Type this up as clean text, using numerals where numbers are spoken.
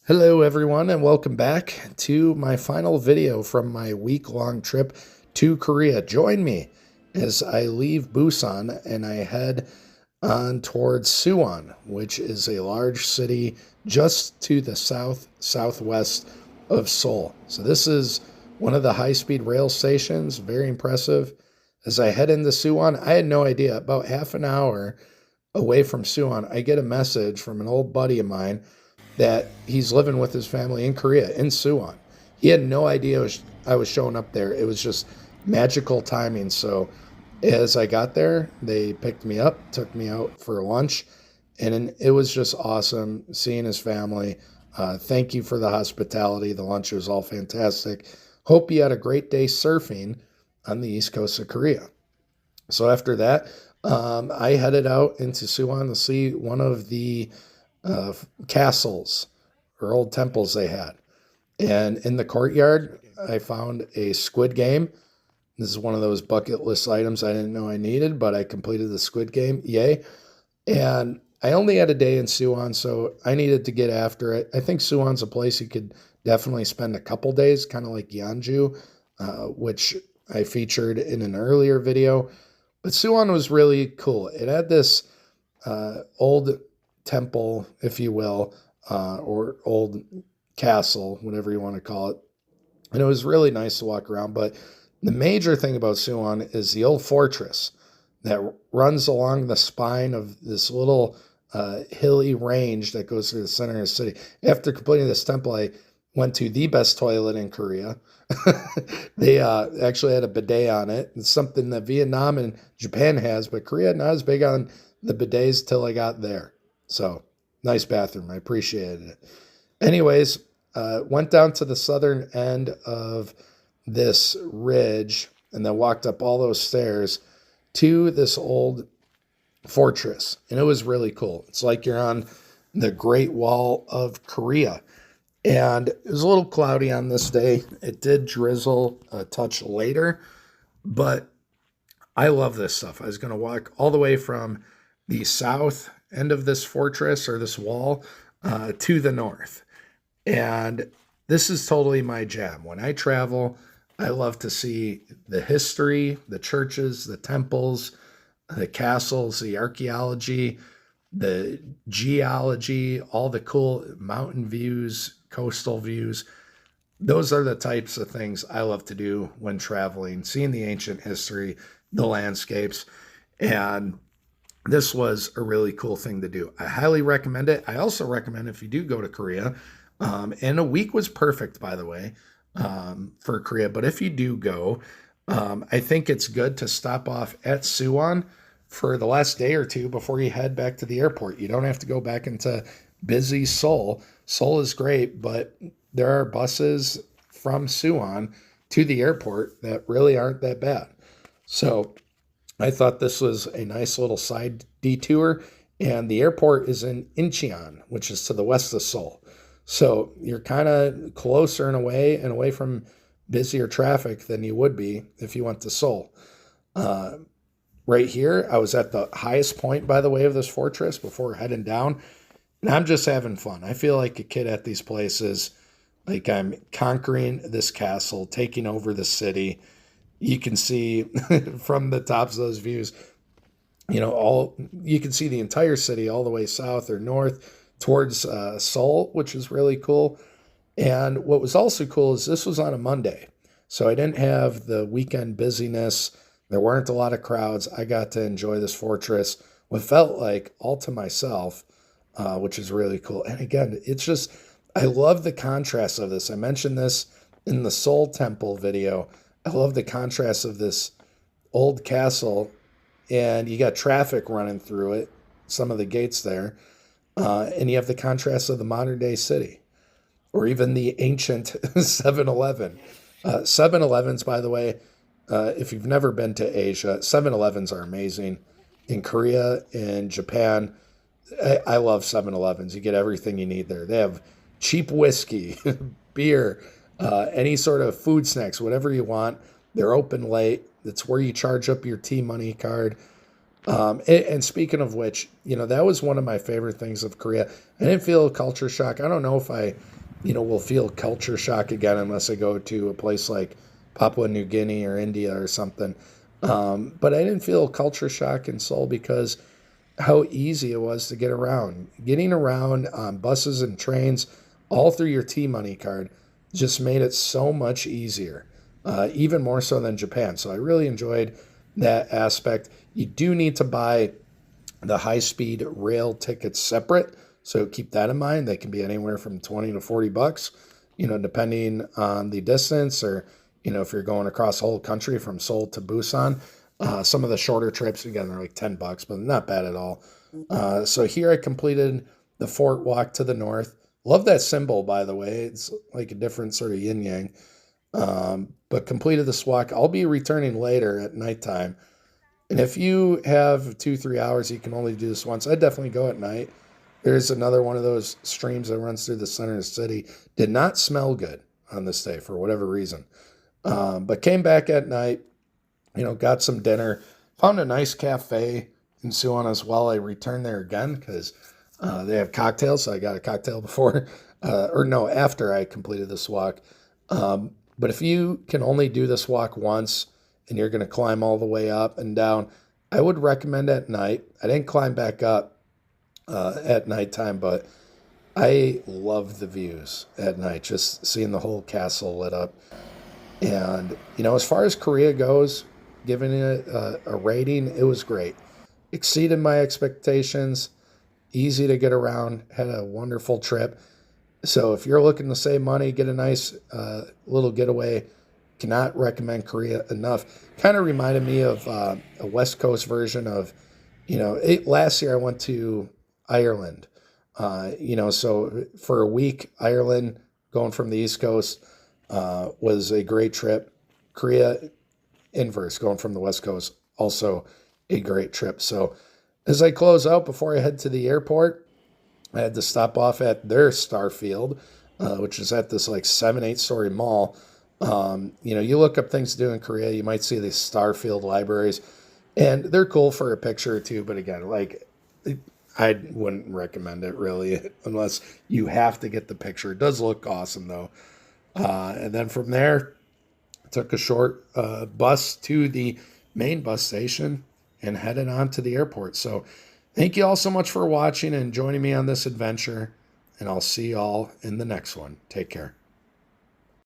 Hello, everyone, and welcome back to my final video from my week-long trip to Korea. Join me as I leave Busan and I head on towards Suwon, which is a large city just to the southwest of Seoul. So this is one of the high-speed rail stations, very impressive. As I head into Suwon, I had no idea. About half an hour away from Suwon, I get a message from an old buddy of mine that he's living with his family in Korea, in Suwon. He had no idea I was showing up there. It was just magical timing. So as I got there, they picked me up, took me out for lunch, and it was just awesome seeing his family. Thank you for the hospitality. The lunch was all fantastic. Hope you had a great day surfing on the east coast of Korea. So after that, I headed out into Suwon to see one of the castles or old temples they had. And in the courtyard, I found a squid game. This is one of those bucket list items I didn't know I needed, but I completed the squid game. Yay. And I only had a day in Suwon, so I needed to get after it. I think Suwon's a place you could definitely spend a couple days, kind of like Yeonju, which I featured in an earlier video. But Suwon was really cool. It had this old temple, if you will, or old castle, whatever you want to call it. And it was really nice to walk around. But the major thing about Suwon is the old fortress that runs along the spine of this little hilly range that goes through the center of the city. After completing this temple, I went to the best toilet in Korea. They actually had a bidet on it. It's something that Vietnam and Japan has, but Korea not as big on the bidets till I got there. So, nice bathroom. I appreciated it. Anyways, went down to the southern end of this ridge and then walked up all those stairs to this old fortress. And it was really cool. It's like you're on the Great Wall of Korea. And it was a little cloudy on this day. It did drizzle a touch later, but I love this stuff. I was going to walk all the way from the south end of this fortress or this wall to the north. And this is totally my jam. When I travel, I love to see the history, the churches, the temples, the castles, the archaeology, the geology, all the cool mountain views, coastal views. Those are the types of things I love to do when traveling, seeing the ancient history, the landscapes, and this was a really cool thing to do. I highly recommend it. I also recommend if you do go to Korea, and a week was perfect, by the way, for Korea. But if you do go, I think it's good to stop off at Suwon for the last day or two before you head back to the airport. You don't have to go back into busy Seoul. Seoul is great, but there are buses from Suwon to the airport that really aren't that bad. So I thought this was a nice little side detour, and the airport is in Incheon, which is to the west of Seoul. So you're kind of closer and away from busier traffic than you would be if you went to Seoul. Right here, I was at the highest point, by the way, of this fortress before heading down, and I'm just having fun. I feel like a kid at these places, like I'm conquering this castle, taking over the city. You can see from the tops of those views, you can see the entire city all the way south or north towards Seoul, which is really cool. And what was also cool is this was on a Monday, so I didn't have the weekend busyness. There weren't a lot of crowds. I got to enjoy this fortress, what felt like all to myself, which is really cool. And again, it's just, I love the contrast of this. I mentioned this in the Seoul Temple video. I love the contrast of this old castle, and you got traffic running through it, some of the gates there, and you have the contrast of the modern day city, or even the ancient 7-Eleven. 7-Elevens, by the way, if you've never been to Asia, 7-Elevens are amazing. In Korea, in Japan, I love 7-Elevens. You get everything you need there. They have cheap whiskey, beer, any sort of food snacks, whatever you want. They're open late. That's where you charge up your T-Money card. And speaking of which, that was one of my favorite things of Korea. I didn't feel a culture shock. I don't know if I will feel culture shock again unless I go to a place like Papua New Guinea or India or something. But I didn't feel culture shock in Seoul because how easy it was to get around. Getting around on buses and trains, all through your T Money card, just made it so much easier, even more so than Japan. So I really enjoyed that aspect. You do need to buy the high speed rail tickets separate. So keep that in mind. They can be anywhere from 20 to 40 bucks, depending on the distance or, if you're going across the whole country from Seoul to Busan. Some of the shorter trips, again, they're like 10 bucks, but not bad at all. So here I completed the fort walk to the north. Love that symbol, by the way. It's like a different sort of yin yang. But completed this walk. I'll be returning later at nighttime. And if you have 2, 3 hours, you can only do this once. I'd definitely go at night. There's another one of those streams that runs through the center of the city. Did not smell good on this day for whatever reason. But came back at night, got some dinner, found a nice cafe in Suwon as well. I returned there again because they have cocktails. So I got a cocktail before, or no, after I completed this walk. But if you can only do this walk once and you're going to climb all the way up and down, I would recommend at night. I didn't climb back up at nighttime, but I love the views at night, just seeing the whole castle lit up. And, as far as Korea goes, giving it a rating, it was great. Exceeded my expectations, easy to get around, had a wonderful trip. So if you're looking to save money, get a nice little getaway, cannot recommend Korea enough. Kind of reminded me of a West Coast version of, last year I went to Ireland. So for a week, Ireland, going from the East Coast, was a great trip. Korea, inverse, going from the West Coast, also a great trip. So as I close out, before I head to the airport, I had to stop off at their Starfield, which is at this like 7, 8 story mall. You look up things to do in Korea, you might see these Starfield libraries, and they're cool for a picture or two. But again, I wouldn't recommend it really unless you have to get the picture. It does look awesome though. And then from there, took a short bus to the main bus station and headed on to the airport. So thank you all so much for watching and joining me on this adventure. And I'll see you all in the next one. Take care.